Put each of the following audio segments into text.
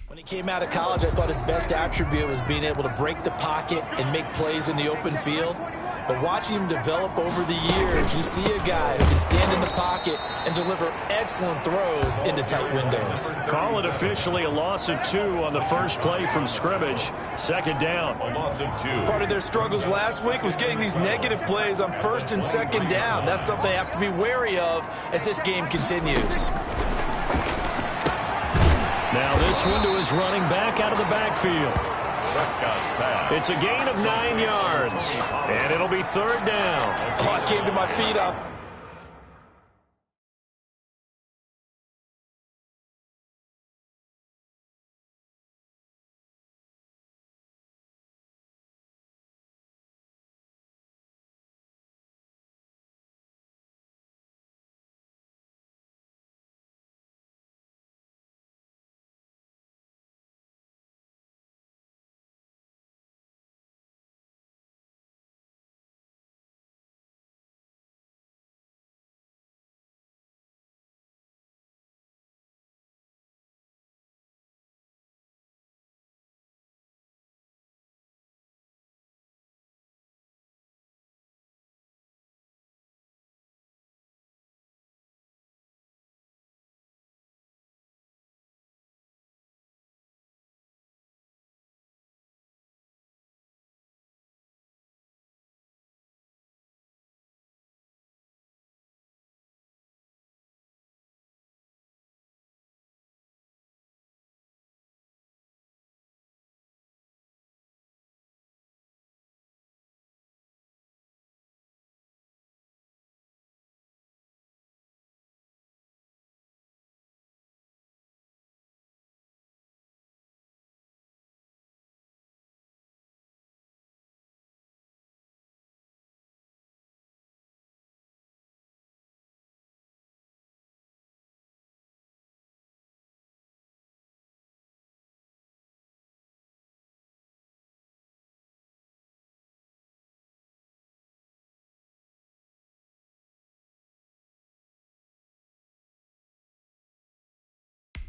When he came out of college, I thought his best attribute was being able to break the pocket and make plays in the open field. But watching him develop over the years, you see a guy who can stand in the pocket and deliver excellent throws into tight windows. Call it officially a loss of 2 on the first play from scrimmage. Second down. A loss of 2. Part of their struggles last week was getting these negative plays on first and second down. That's something they have to be wary of as this game continues. Now this window is running back out of the backfield. Prescott's pass. It's a gain of 9 yards, and it'll be third down. Oh, I came to my feet up.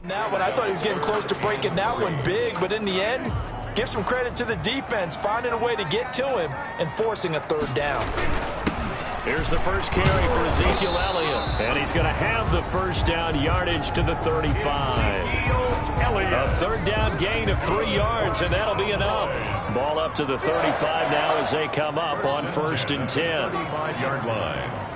Now, when I thought he was getting close to breaking that one big, but in the end, give some credit to the defense, finding a way to get to him and forcing a third down. Here's the first carry for Ezekiel Elliott, and he's going to have the first down yardage to the 35. A third down gain of 3 yards, and that'll be enough. Ball up to the 35 now as they come up on 1st and 10. 35-yard line.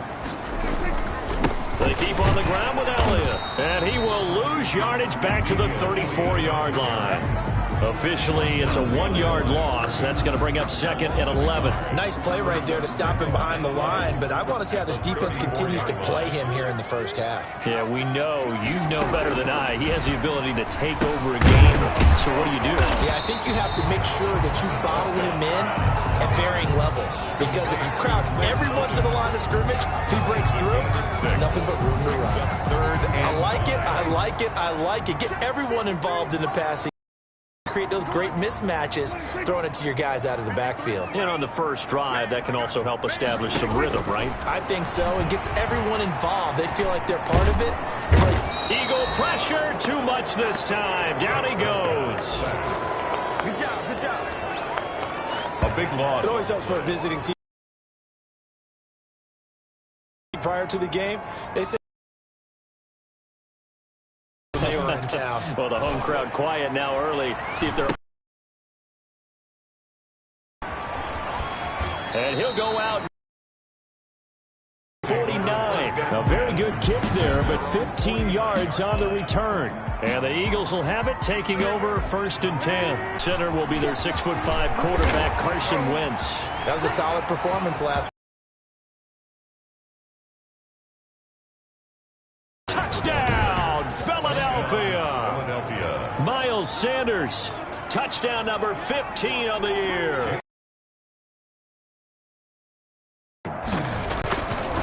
They keep on the ground with Elliott, and he will lose yardage back to the 34-yard line. Officially, it's a 1-yard loss. That's going to bring up 2nd and 11. Nice play right there to stop him behind the line, but I want to see how this defense continues to play him here in the first half. Yeah, we know. You know better than I. He has the ability to take over a game. So what do? Yeah, I think you have to make sure that you bottle him in at varying levels, because if you crowd everyone to the line of scrimmage, if he breaks through, there's nothing but room to run. I like it, I like it, I like it. Get everyone involved in the passing. Create those great mismatches, throwing it to your guys out of the backfield. And on the first drive, that can also help establish some rhythm, right? I think so. It gets everyone involved. They feel like they're part of it. Eagle pressure, too much this time. Down he goes. Good job, good job. A big loss. It always helps for a visiting team. Prior to the game, they say they were in town. Well, the home crowd quiet now early. See if they're... And he'll go out. 49. A very good kick there, but 15 yards on the return. And the Eagles will have it, taking over 1st and 10. Center will be their 6'5" quarterback, Carson Wentz. That was a solid performance last week. Touchdown, Philadelphia. Miles Sanders, touchdown number 15 on the year.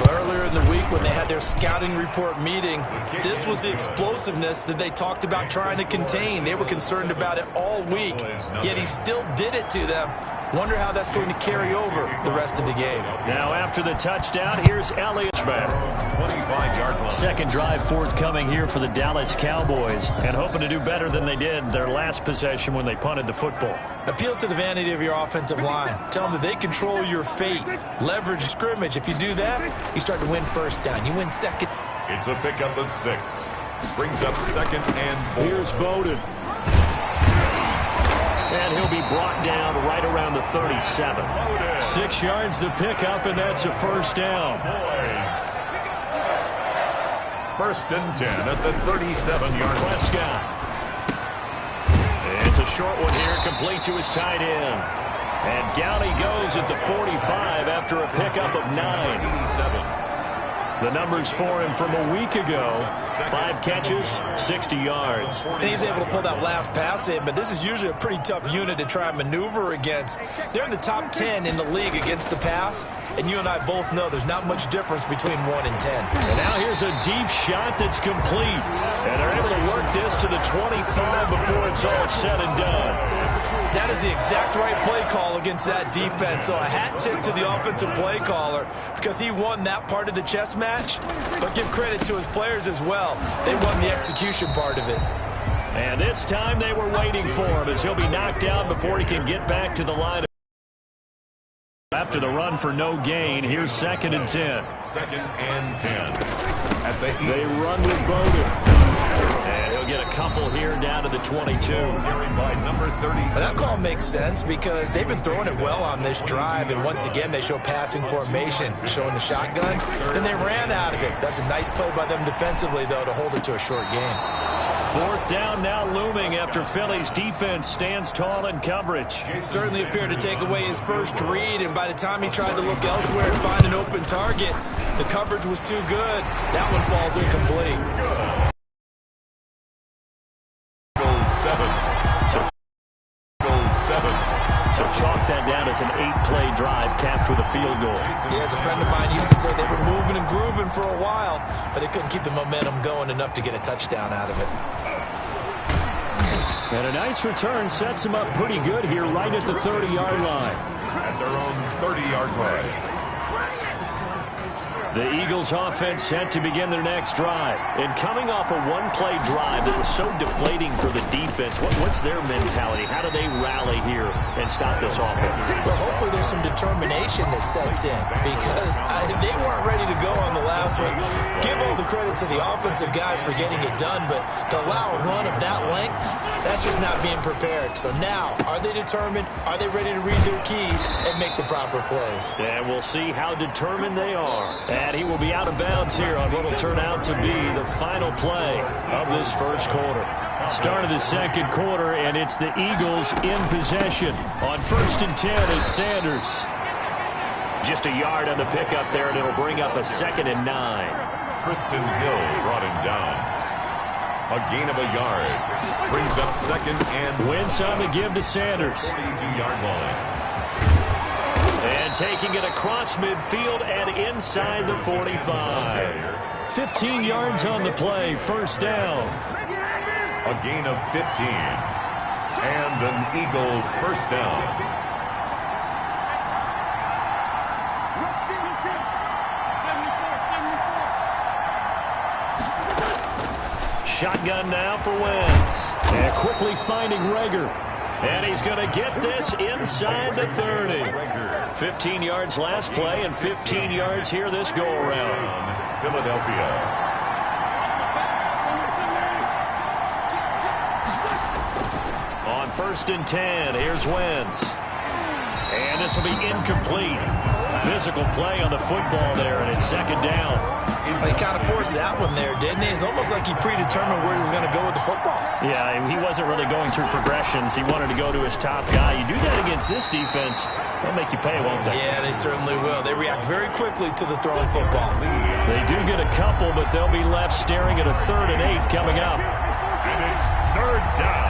Earlier in the week when they had their scouting report meeting, this was the explosiveness that they talked about trying to contain. They were concerned about it all week, yet he still did it to them. Wonder how that's going to carry over the rest of the game. Now after the touchdown, here's Elliott's back. 25-yard line. Second drive forthcoming here for the Dallas Cowboys, and hoping to do better than they did their last possession when they punted the football. Appeal to the vanity of your offensive line. Tell them that they control your fate. Leverage scrimmage. If you do that, you start to win first down. You win second. It's a pickup of 6. Brings up 2nd and 4. Here's Bowden. And he'll be brought down right around the 37. 6 yards the pickup, and that's a first down. First and 10 at the 37-yard line. Prescott. It's a short one here, complete to his tight end. And down he goes at the 45 after a pickup of 9. The numbers for him from a week ago: 5 catches, 60 yards. And he's able to pull that last pass in, but this is usually a pretty tough unit to try and maneuver against. They're in the top 10 in the league against the pass, and you and I both know there's not much difference between 1 and 10. And now here's a deep shot that's complete. And they're able to work this to the 25 before it's all said and done. That is the exact right play call against that defense. So a hat tip to the offensive play caller because he won that part of the chess match. But give credit to his players as well. They won the execution part of it. And this time they were waiting for him as he'll be knocked out before he can get back to the line. After the run for no gain, here's 2nd and 10. 2nd and 10. They run with Bowden. And he'll get a couple here down to the 22. Carried by number 37. That call makes sense because they've been throwing it well on this drive, and once again they show passing formation, showing the shotgun. Then they ran out of it. That's a nice play by them defensively, though, to hold it to a short game. 4th down now looming after Philly's defense stands tall in coverage. Certainly appeared to take away his first read, and by the time he tried to look elsewhere and find an open target, the coverage was too good. That one falls incomplete. So chalk that down as an 8-play drive capped with a field goal. Yeah, as a friend of mine used to say, they were moving and grooving for a while, but they couldn't keep the momentum going enough to get a touchdown out of it. And a nice return sets them up pretty good here right at the 30-yard line. At their own 30-yard line. The Eagles offense set to begin their next drive. And coming off a one-play drive that was so deflating for the defense, what's their mentality? How do they rally here and stop this offense? Well, hopefully there's some determination that sets in because they weren't ready to go on the last one. Give all the credit to the offensive guys for getting it done, but to allow a run of that length, that's just not being prepared. So now, are they determined? Are they ready to read their keys and make the proper plays? And we'll see how determined they are. And he will be out of bounds here on what will turn out to be the final play of this first quarter. Start of the second quarter, and it's the Eagles in possession. On 1st and 10, it's Sanders. Just a yard on the pickup there, and it'll bring up a 2nd and 9. Tristan Hill brought him down. A gain of a yard. Brings up 2nd and... Wentz on the give to Sanders. 42-yard line. And taking it across midfield and inside the 45. 15 yards on the play, first down. A gain of 15. And an Eagle first down. Shotgun now for Wentz. And quickly finding Rager. And he's going to get this inside the 30. 15 yards last play and 15 yards here this go-around. Philadelphia. On 1st and 10, here's Wentz. And this will be incomplete. Physical play on the football there, and it's 2nd down. He kind of forced that one there, didn't he? It's almost like he predetermined where he was going to go with the football. Yeah, he wasn't really going through progressions. He wanted to go to his top guy. You do that against this defense, they'll make you pay, won't they? Yeah, they certainly will. They react very quickly to the thrown football. They do get a couple, but they'll be left staring at a 3rd and 8 coming up. And it's 3rd down.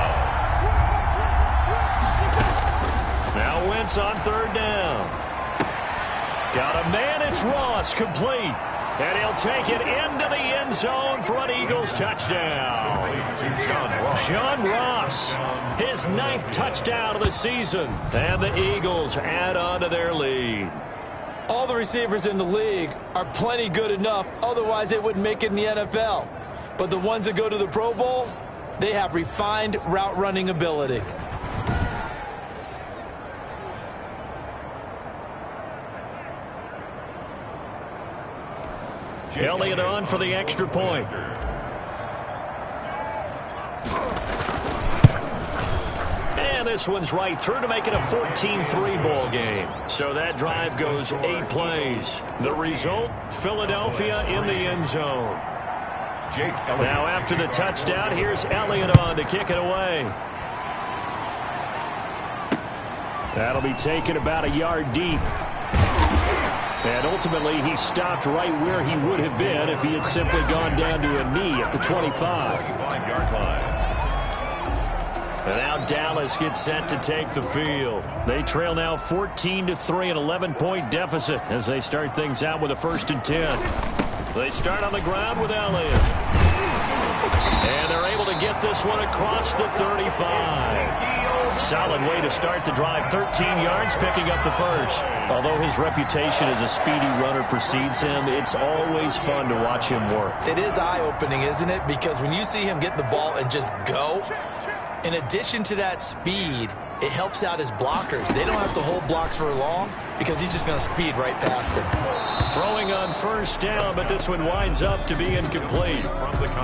Now Wentz on 3rd down. Got a man, it's Ross, complete. And he'll take it into the end zone for an Eagles touchdown. To John Ross. John Ross, his 9th touchdown of the season. And the Eagles add on to their lead. All the receivers in the league are plenty good enough, otherwise they wouldn't make it in the NFL. But the ones that go to the Pro Bowl, they have refined route running ability. Elliott on for the extra point. And this one's right through to make it a 14-3 ball game. So that drive goes 8 plays. The result, Philadelphia in the end zone. Now after the touchdown, here's Elliott on to kick it away. That'll be taken about a yard deep. And ultimately, he stopped right where he would have been if he had simply gone down to a knee at the 25. And now Dallas gets set to take the field. They trail now 14-3, an 11-point deficit as they start things out with a 1st and 10. They start on the ground with Elliott. And they're able to get this one across the 35. Solid way to start the drive. 13 yards, picking up the first. Although his reputation as a speedy runner precedes him, it's always fun to watch him work. It is eye-opening, isn't it? Because when you see him get the ball and just go, in addition to that speed, it helps out his blockers. They don't have to hold blocks for long because he's just going to speed right past them. Throwing on 1st down, but this one winds up to be incomplete.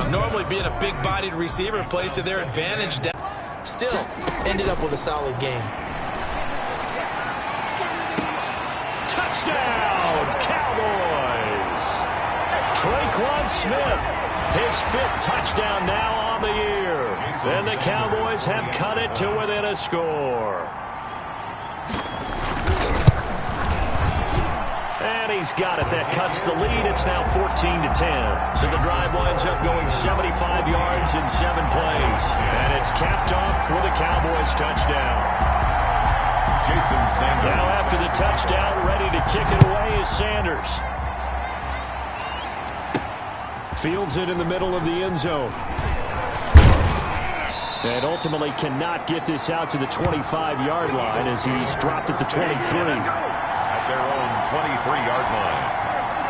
Normally being a big-bodied receiver plays to their advantage. Still ended up with a solid game. Touchdown, Cowboys! Traquan Smith, his 5th touchdown now on the year. And the Cowboys have cut it to within a score. And he's got it. That cuts the lead. It's now 14-10. So the drive winds up going 75 yards in 7 plays. And it's capped off with a Cowboys touchdown. Jason Sanders. Now after the touchdown, ready to kick it away is Sanders. Fields it in the middle of the end zone. And ultimately cannot get this out to the 25-yard line as he's dropped at the 23. At their own 23-yard line.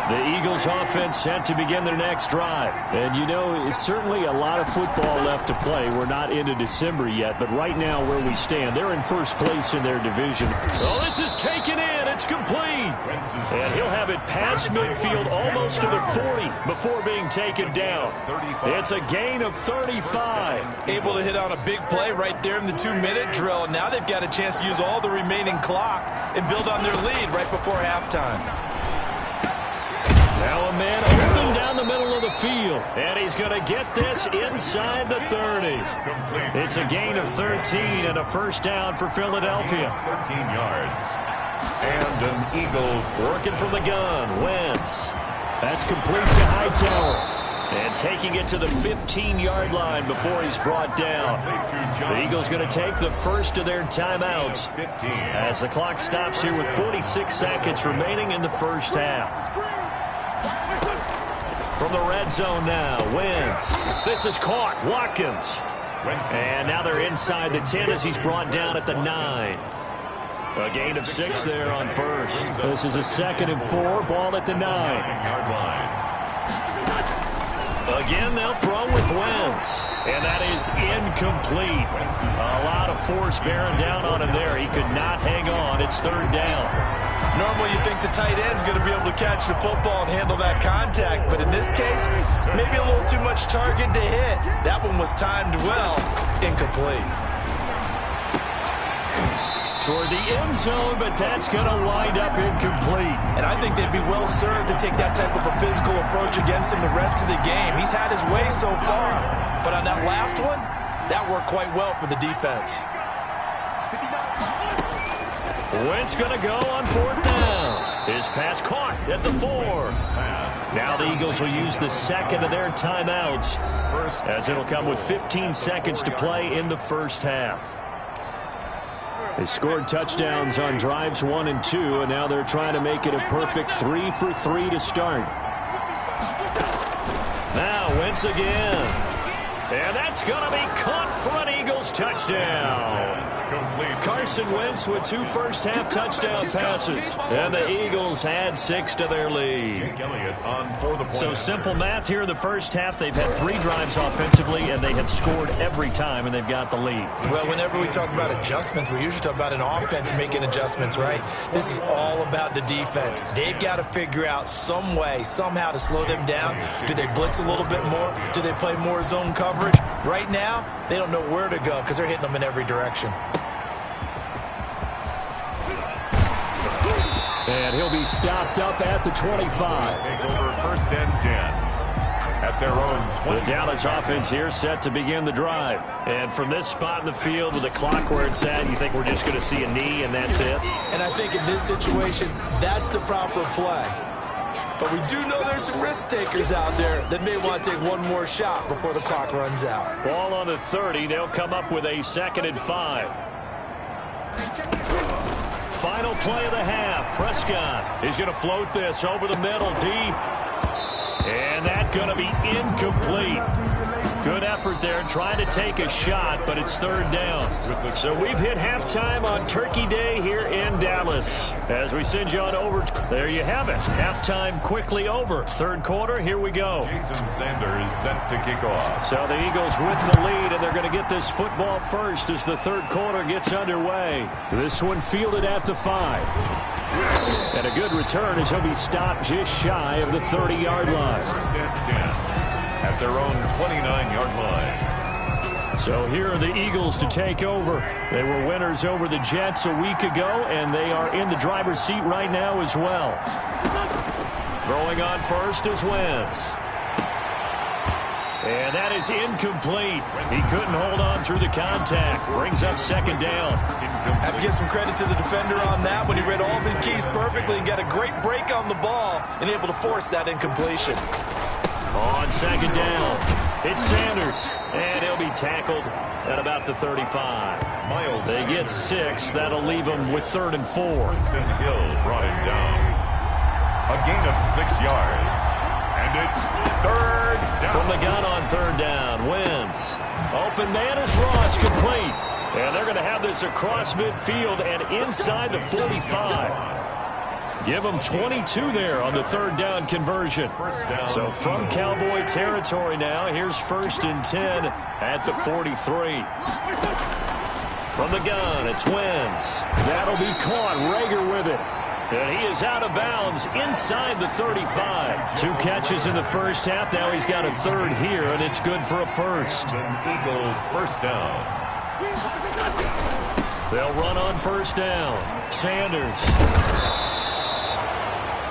The Eagles offense set to begin their next drive. And you know, it's certainly a lot of football left to play. We're not into December yet, but right now where we stand, they're in 1st place in their division. Oh, this is taken in. It's complete. And he'll have it past midfield almost to the 40 before being taken down. It's a gain of 35. Able to hit on a big play right there in the 2-minute drill. And now they've got a chance to use all the remaining clock and build on their lead right before halftime. Now a man open down the middle of the field. And he's going to get this inside the 30. It's a gain of 13 and a 1st down for Philadelphia. 13 yards. And an Eagle working from the gun. Wentz. That's complete to Hightower. And taking it to the 15-yard line before he's brought down. The Eagles going to take the first of their timeouts as the clock stops here with 46 seconds remaining in the 1st half. From the red zone now, Wentz. This is caught. Watkins. And now they're inside the 10 as he's brought down at the 9. A gain of 6 there on 1st. This is a 2nd and 4. Ball at the 9. Again, they'll throw with Wentz. And that is incomplete. A lot of force bearing down on him there. He could not hang on. It's 3rd down. Normally you think the tight end's going to be able to catch the football and handle that contact, but in this case, maybe a little too much target to hit. That one was timed well, incomplete. Toward the end zone, but that's going to wind up incomplete. And I think they'd be well served to take that type of a physical approach against him the rest of the game. He's had his way so far, but on that last one, that worked quite well for the defense. Wentz going to go on 4th down. His pass caught at the 4. Now the Eagles will use the 2nd of their timeouts as it'll come with 15 seconds to play in the 1st half. They scored touchdowns on drives 1 and 2, and now they're trying to make it a perfect 3 for 3 to start. Now Wentz again. And that's going to be caught for an Eagles touchdown. Carson Wentz with 2 first-half touchdown passes. And the Eagles add 6 to their lead. So simple math here in the first half. They've had 3 drives offensively, and they have scored every time, and they've got the lead. Well, whenever we talk about adjustments, we usually talk about an offense making adjustments, right? This is all about the defense. They've got to figure out some way, somehow to slow them down. Do they blitz a little bit more? Do they play more zone coverage? Right now, they don't know where to go because they're hitting them in every direction. And he'll be stopped up at the 25. Take over 1st and 10 at their own 20. The Dallas offense here set to begin the drive. And from this spot in the field with the clock where it's at, you think we're just going to see a knee and that's it? And I think in this situation, that's the proper play. But we do know there's some risk takers out there that may want to take one more shot before the clock runs out. Ball on the 30. They'll come up with a 2nd and 5. Final play of the half. Prescott is going to float this over the middle deep. And that's going to be incomplete. Good effort there trying to take a shot, but it's 3rd down. So we've hit halftime on Turkey Day here in Dallas. As we send you on over, there you have it. Halftime quickly over. 3rd quarter, here we go. Jason Sanders set to kick off. So the Eagles with the lead, and they're going to get this football first as the 3rd quarter gets underway. This one fielded at the 5. And a good return as he'll be stopped just shy of the 30-yard line. 1st and 10 at their own 29-yard line. So here are the Eagles to take over. They were winners over the Jets a week ago, and they are in the driver's seat right now as well. Throwing on first is Wentz. And that is incomplete. He couldn't hold on through the contact. Brings up 2nd down. Have to give some credit to the defender on that when he read all of his keys perfectly and got a great break on the ball and able to force that incompletion. On 2nd down, it's Sanders, and he'll be tackled at about the 35. Miles. They get 6. That'll leave them with 3rd and 4. Preston Hill brought him down. A gain of 6 yards. And it's 3rd down. From the gun on 3rd down, Wentz. Open man is Ross, complete. And they're going to have this across midfield and inside the 45. Give them 22 there on the 3rd down conversion. So from Cowboy territory now, here's 1st and 10 at the 43. From the gun, it's Wentz. That'll be caught. Rager with it. And he is out of bounds inside the 35. 2 catches in the first half. Now he's got a 3rd here, and it's good for a 1st. Eagles 1st down. They'll run on 1st down. Sanders.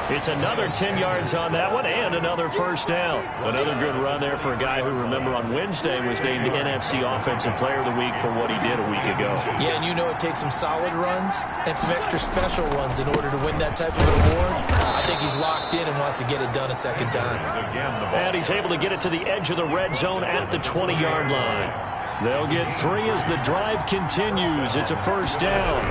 It's another 10 yards on that one and another 1st down. Another good run there for a guy who, remember, on Wednesday was named NFC Offensive Player of the Week for what he did a week ago. Yeah, and you know it takes some solid runs and some extra special ones in order to win that type of award. I think he's locked in and wants to get it done a 2nd time. And he's able to get it to the edge of the red zone at the 20-yard line. They'll get 3 as the drive continues. It's a 1st down.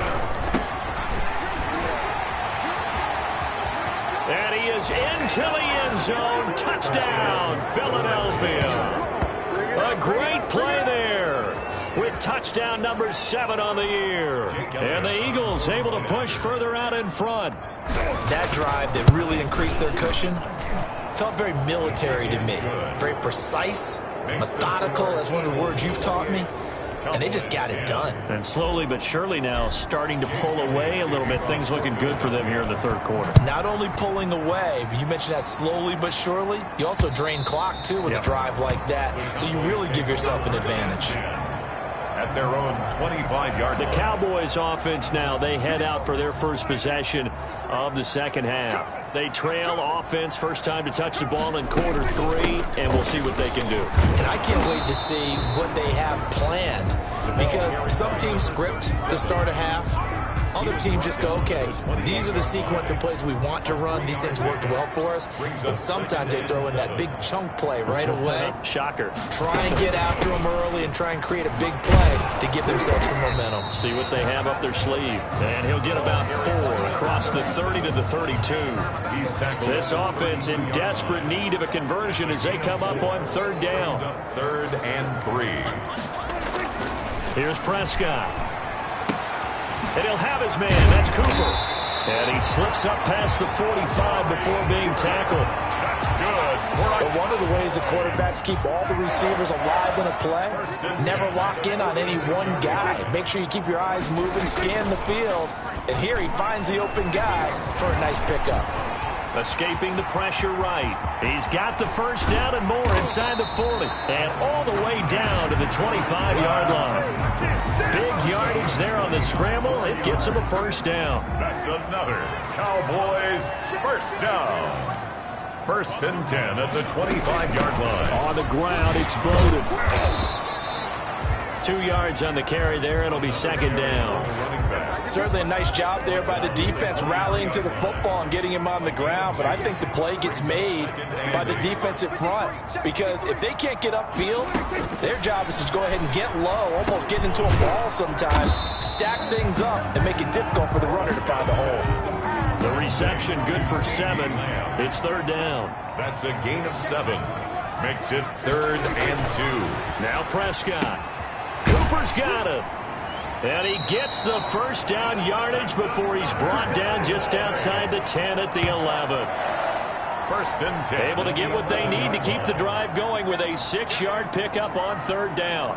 And he is into the end zone. Touchdown, Philadelphia. A great play there with touchdown number 7 on the year. And the Eagles able to push further out in front. That drive that really increased their cushion felt very military to me. Very precise, methodical, that's one of the words you've taught me. And they just got it done. And slowly but surely now starting to pull away a little bit. Things looking good for them here in the 3rd quarter. Not only pulling away, but you mentioned that slowly but surely. You also drain clock, too, with a drive like that. So you really give yourself an advantage. At their own 25-yard line. The Cowboys offense now, they head out for their first possession of the 2nd half. They trail offense, first time to touch the ball in quarter 3, and we'll see what they can do. And I can't wait to see what they have planned, because some teams script to start a half. other teams just go, okay, these are the sequence of plays we want to run. These things worked well for us. And sometimes they throw in that big chunk play right away. Shocker. Try and get after them early and try and create a big play to give themselves some momentum. See what they have up their sleeve. And he'll get about 4 across the 30 to the 32. This offense in desperate need of a conversion as they come up on 3rd down. 3rd and 3. Here's Prescott. And he'll have his man. That's Cooper. And he slips up past the 45 before being tackled. That's good. But one of the ways that quarterbacks keep all the receivers alive in a play, never lock in on any one guy. Make sure you keep your eyes moving, scan the field. And here he finds the open guy for a nice pickup. Escaping the pressure right. He's got the 1st down and more inside the 40. And all the way down to the 25-yard line. Big yardage there on the scramble. It gets him a 1st down. That's another Cowboys 1st down. 1st and 10 at the 25-yard line. On the ground, exploded. 2 yards on the carry there. It'll be 2nd down. Certainly a nice job there by the defense rallying to the football and getting him on the ground. But I think the play gets made by the defensive front. Because if they can't get upfield, their job is to go ahead and get low, almost get into a ball sometimes, stack things up, and make it difficult for the runner to find a hole. The reception good for 7. It's 3rd down. That's a gain of 7. Makes it 3rd and 2. Now Prescott. Cooper's got him. And he gets the 1st down yardage before he's brought down just outside the 10 at the 11. 1st and 10. Able to get what they need to keep the drive going with a 6-yard pickup on 3rd down.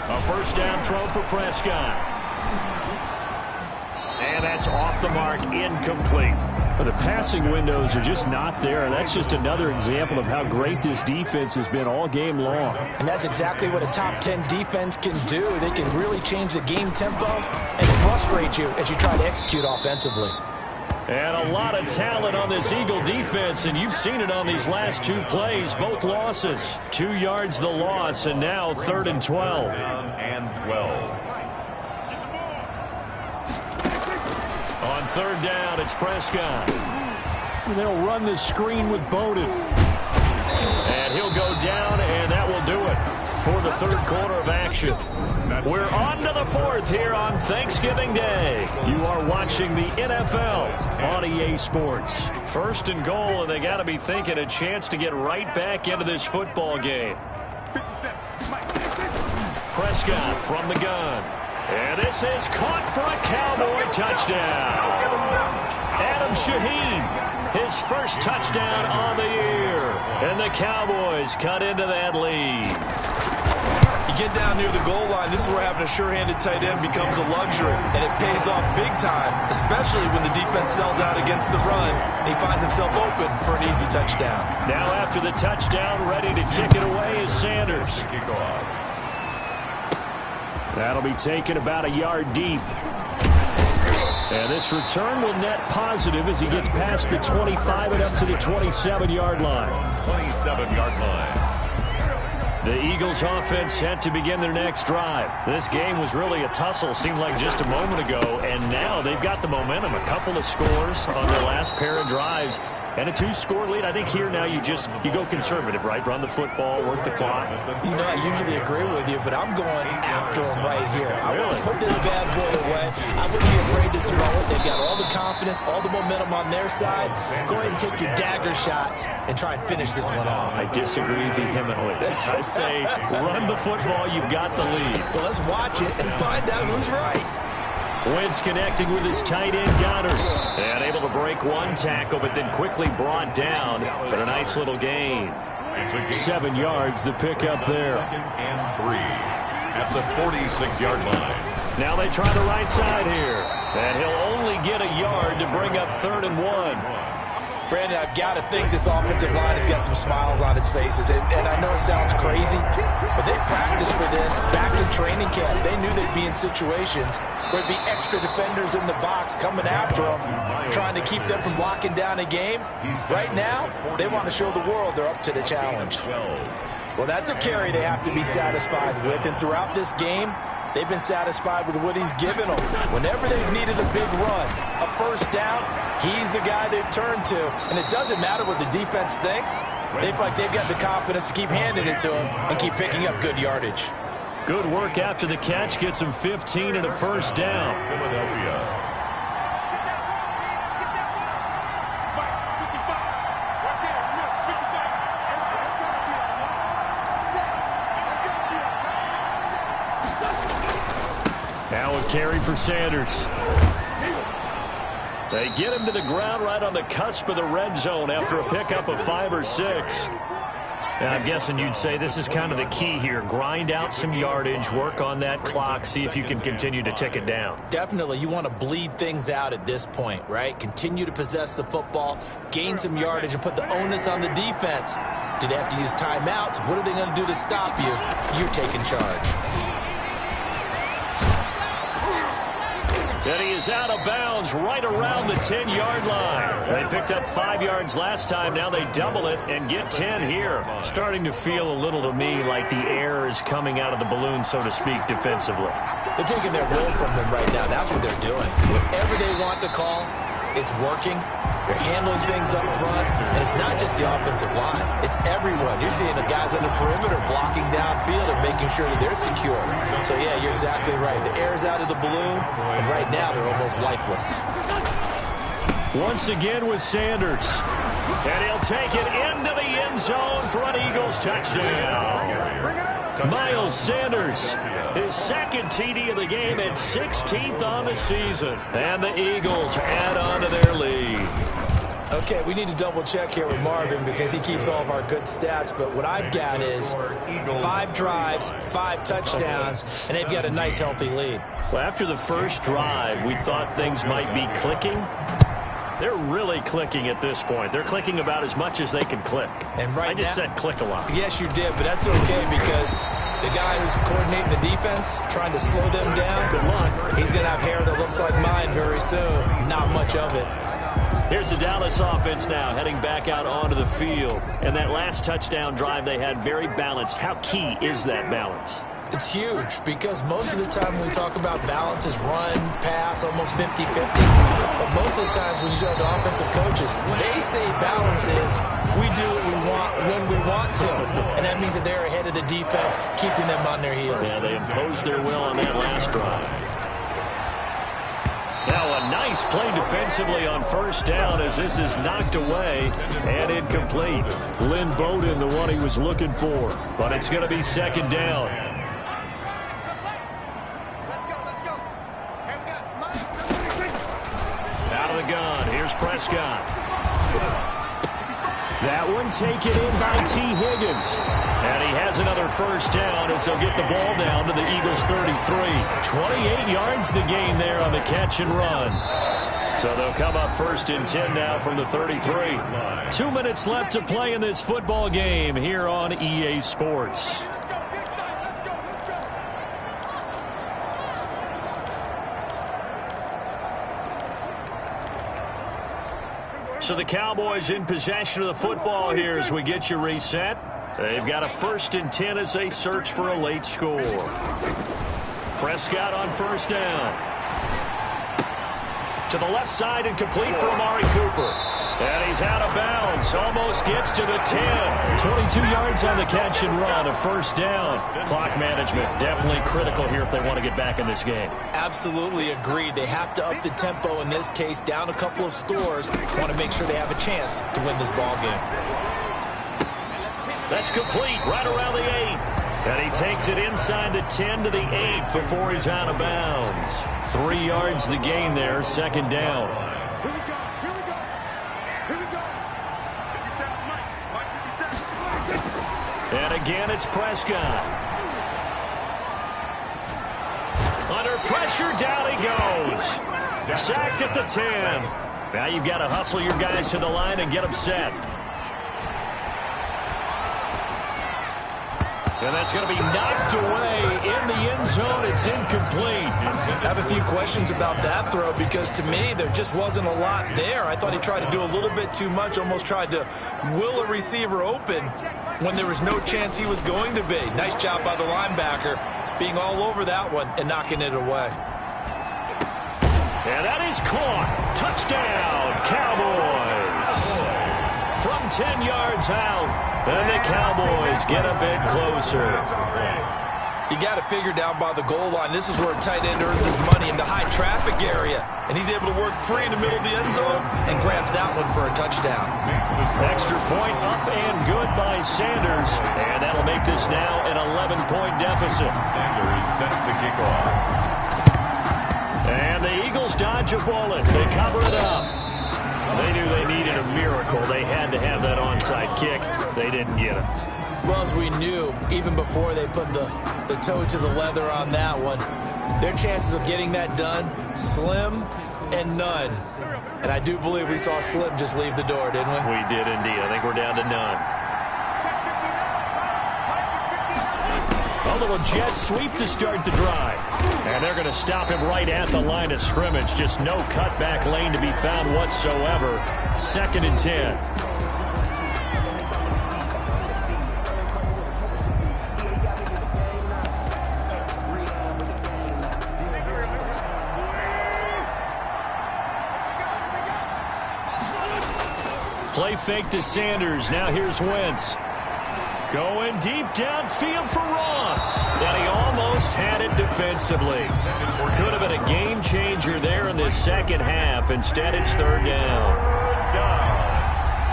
A 1st down throw for Prescott. And that's off the mark, incomplete. But the passing windows are just not there, and that's just another example of how great this defense has been all game long. And that's exactly what a top 10 defense can do. They can really change the game tempo and frustrate you as you try to execute offensively. And a lot of talent on this Eagle defense, and you've seen it on these last 2 plays, both losses. 2 yards the loss, and now 3rd and 12. And 12. On 3rd down, it's Prescott. And they'll run the screen with Bowden. And he'll go down, and that will do it for the 3rd quarter of action. We're on to the 4th here on Thanksgiving Day. You are watching the NFL on EA Sports. 1st and goal, and they got to be thinking a chance to get right back into this football game. Prescott from the gun. And this is caught for a Cowboy touchdown. Adam Shaheen, his 1st touchdown on the year. And the Cowboys cut into that lead. You get down near the goal line, this is where having a sure-handed tight end becomes a luxury. And it pays off big time, especially when the defense sells out against the run. And he finds himself open for an easy touchdown. Now after the touchdown, ready to kick it away is Sanders. That'll be taken about a yard deep. And this return will net positive as he gets past the 25 and up to the 27-yard line. 27-yard line. The Eagles offense set to begin their next drive. This game was really a tussle, seemed like just a moment ago, and now they've got the momentum. A couple of scores on their last pair of drives. And a 2-score lead. I think here now you go conservative, right? Run the football, work the clock. You know, I usually agree with you, but I'm going after him right here. I want to put this bad boy away. I wouldn't be afraid to throw it. They've got all the confidence, all the momentum on their side. Go ahead and take your dagger shots and try and finish this one off. I disagree vehemently. I say run the football. You've got the lead. Well, let's watch it and find out who's right. Wentz connecting with his tight end, Goddard. And able to break one tackle, but then quickly brought down. But a nice little gain. 7 yards, the pickup there. 2nd and 3 at the 46-yard line. Now they try the right side here. And he'll only get a yard to bring up 3rd and 1. Brandon, I've got to think this offensive line has got some smiles on its faces. And I know it sounds crazy, but they practiced for this back in training camp. They knew they'd be in situations where there'd be extra defenders in the box coming after them, trying to keep them from locking down a game. Right now, they want to show the world they're up to the challenge. Well, that's a carry they have to be satisfied with, and throughout this game, they've been satisfied with what he's given them. Whenever they've needed a big run, a first down, he's the guy they've turned to. And it doesn't matter what the defense thinks. They feel like they've got the confidence to keep handing it to him and keep picking up good yardage. Good work after the catch. Gets him 15 and a first down. Philadelphia. Now a carry for Sanders. They get him to the ground right on the cusp of the red zone after a pickup of 5 or 6. And I'm guessing you'd say this is kind of the key here. Grind out some yardage, work on that clock, see if you can continue to tick it down. Definitely. You want to bleed things out at this point, right? Continue to possess the football, gain some yardage, and put the onus on the defense. Do they have to use timeouts? What are they going to do to stop you? You're taking charge. And he is out of bounds right around the 10-yard line. They picked up 5 yards last time. Now they double it and get 10 here. Starting to feel a little to me like the air is coming out of the balloon, so to speak, defensively. They're taking their role from them right now. That's what they're doing. Whatever they want to call, it's working. They're handling things up front. And it's not just the offensive line. It's everyone. You're seeing the guys on the perimeter blocking downfield and making sure that they're secure. So, yeah, you're exactly right. The air's out of the balloon, and right now they're almost lifeless. Once again with Sanders. And he'll take it into the end zone for an Eagles touchdown. Miles Sanders, his second TD of the game and 16th on the season. And the Eagles add on to their lead. Okay, we need to double-check here with Marvin because he keeps all of our good stats. But what I've got is 5 drives, 5 touchdowns, and they've got a nice, healthy lead. Well, after the first drive, we thought things might be clicking. They're really clicking at this point. They're clicking about as much as they can click. And right I just now, said click a lot. Yes, you did, but that's okay because the guy who's coordinating the defense, trying to slow them down, Good luck. he's going to have hair that looks like mine very soon. Not much of it. Here's the Dallas offense now heading back out onto the field. And that last touchdown drive they had very balanced. How key is that balance? It's huge because most of the time when we talk about balance is run, pass, almost 50-50. But most of the times when you talk to offensive coaches, they say balance is we do what we want when we want to. And that means that they're ahead of the defense, keeping them on their heels. Yeah, they imposed their will on that last drive. Now a nice play defensively on first down as this is knocked away and incomplete. Lynn Bowden, the one he was looking for. But it's going to be second down. Out of the gun, here's Prescott. That one taken in by T. Higgins. And he has another first down as they'll get the ball down to the Eagles 33. 28 yards the gain there on the catch and run. So they'll come up first and 10 now from the 33. 2 minutes left to play in this football game here on EA Sports. So the Cowboys in possession of the football here as we get you reset. They've got a first and 10 as they search for a late score. Prescott on first down. To the left side and complete for Amari Cooper. And he's out of bounds. Almost gets to the 10. 22 yards on the catch and run. A first down. Clock management definitely critical here if they want to get back in this game. Absolutely agreed. They have to up the tempo in this case, down a couple of scores. Want to make sure they have a chance to win this ball game. That's complete right around the 8. And he takes it inside the 10 to the 8 before he's out of bounds. 3 yards the gain there, second down. And again, it's Prescott. Under pressure, down he goes. Sacked at the 10. Now you've got to hustle your guys to the line and get them set. And that's going to be knocked away in the end zone. It's incomplete. I have a few questions about that throw because to me there just wasn't a lot there. I thought he tried to do a little bit too much, almost tried to will a receiver open when there was no chance he was going to be. Nice job by the linebacker being all over that one and knocking it away. And that is caught. Touchdown, Cowboys. From 10 yards out, and the Cowboys get a bit closer. You got to figure down by the goal line. This is where a tight end earns his money in the high traffic area. And he's able to work free in the middle of the end zone and grabs that one for a touchdown. Extra point up and good by Sanders. And that'll make this now an 11-point deficit. Sanders set to kick off. And the Eagles dodge a bullet. They cover it up. They knew they needed a miracle. They had to have that onside kick. They didn't get it. Well, as we knew, even before they put the toe to the leather on that one, their chances of getting that done, slim and none. And I do believe we saw Slim just leave the door, didn't we? We did indeed. I think we're down to none. A little jet sweep to start the drive. And they're going to stop him right at the line of scrimmage. Just no cutback lane to be found whatsoever. 2nd and 10. Play fake to Sanders. Now here's Wentz. Going deep downfield for Ross. And he almost had it defensively. Could have been a game changer there in this second half. Instead, it's 3rd down.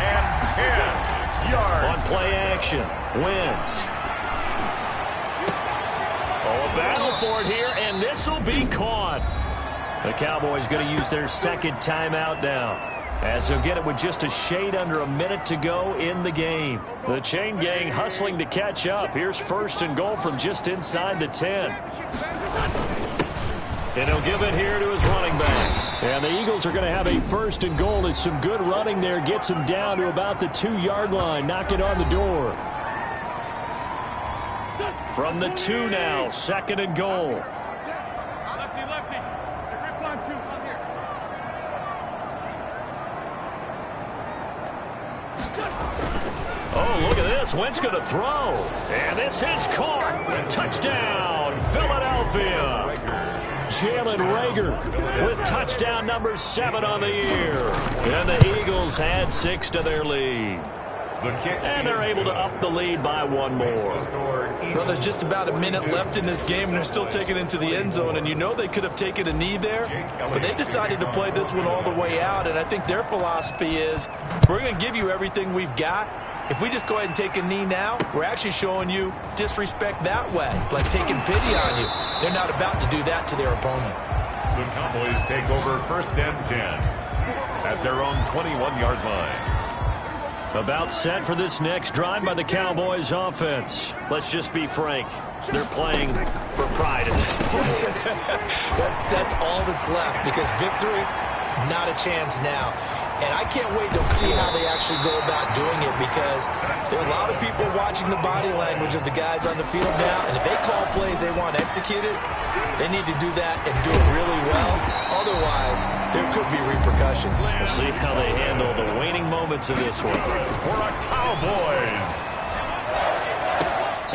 And 10 yards. On play action, Wentz. Oh, a battle for it here, and this will be caught. The Cowboys going to use their 2nd timeout now, as he'll get it with just a shade under a minute to go in the game. The chain gang hustling to catch up. Here's 1st and goal from just inside the 10. And he'll give it here to his running back. And the Eagles are going to have a 1st and goal as some good running there gets him down to about the 2-yard line. Knock it on the door. From the 2 now, 2nd and goal. Oh, look at this. Wentz going to throw. And this is caught. Touchdown, Philadelphia. Jalen Reagor with touchdown number 7 on the year. And the Eagles had 6 to their lead. And they're able to up the lead by 1 more. Well, there's just about a minute left in this game, and they're still taking it into the end zone. And you know they could have taken a knee there, but they decided to play this one all the way out. And I think their philosophy is, we're going to give you everything we've got. If we just go ahead and take a knee now, we're actually showing you disrespect that way, like taking pity on you. They're not about to do that to their opponent. The Cowboys take over 1st and 10 at their own 21-yard line. About set for this next drive by the Cowboys offense. Let's just be frank. They're playing for pride at this point. That's all that's left, because victory, not a chance now. And I can't wait to see how they actually go about doing it, because there are a lot of people watching the body language of the guys on the field now. And if they call plays they want executed, they need to do that and do it really well. Otherwise, there could be repercussions. We'll see how they handle the waning moments of this one. For the Cowboys.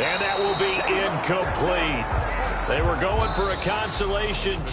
And that will be incomplete. They were going for a consolation